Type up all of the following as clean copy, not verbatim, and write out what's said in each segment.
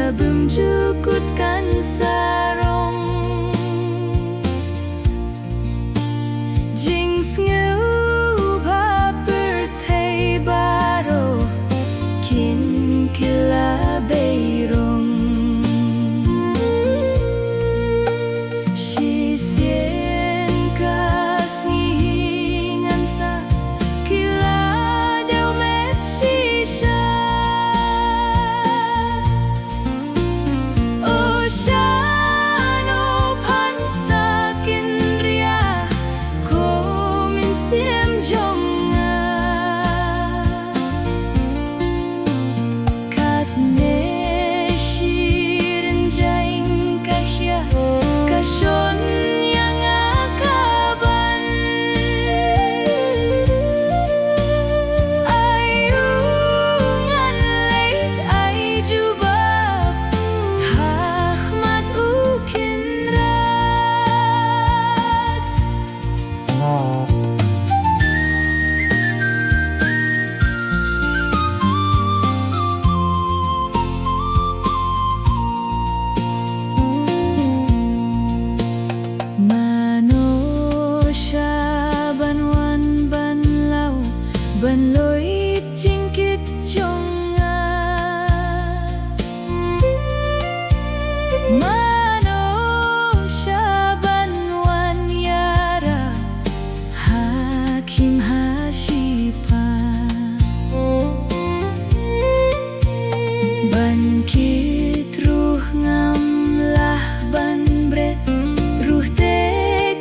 Sabumjukutkan sarong Jing Sngewbha bertei baro Kin kila beirong Shisien kasngi ngansa Kila deu met shisha Oshano pansa kinria Ko mynsiem jonga Katne shirin jaing khia Kashon yang akaban Aiu Ngan Leit ai Jubab khmat U Kynrad Manusia banwan banlaw banloit jingkit jonga Manusia banwan yara hakim hashipa Bankit ruh ngamlah ban bret ruh te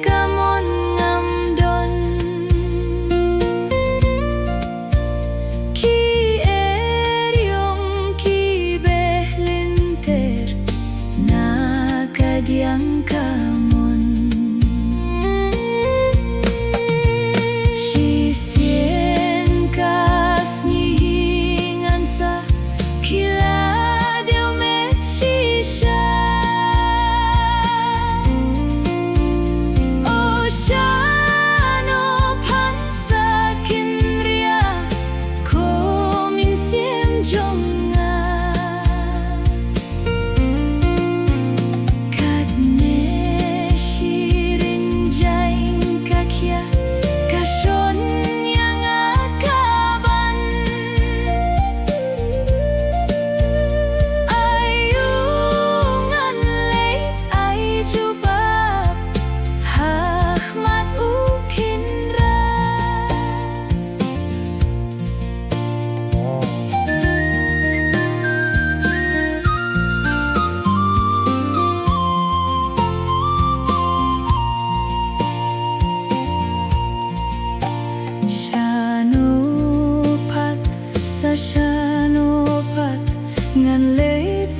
kamon ngamdon Ki eryong ki beh linter nakadiang kamon Shisien kasngi ngansa Kila deu met shisha Oshano pansa kinria Ko mynsiem jonga Katne shirin jaing khia Kashon yang akaban Aiu Ngan Leit ai Jubab khmat U Kynrad Shanopat sa shanopat Ngan Leit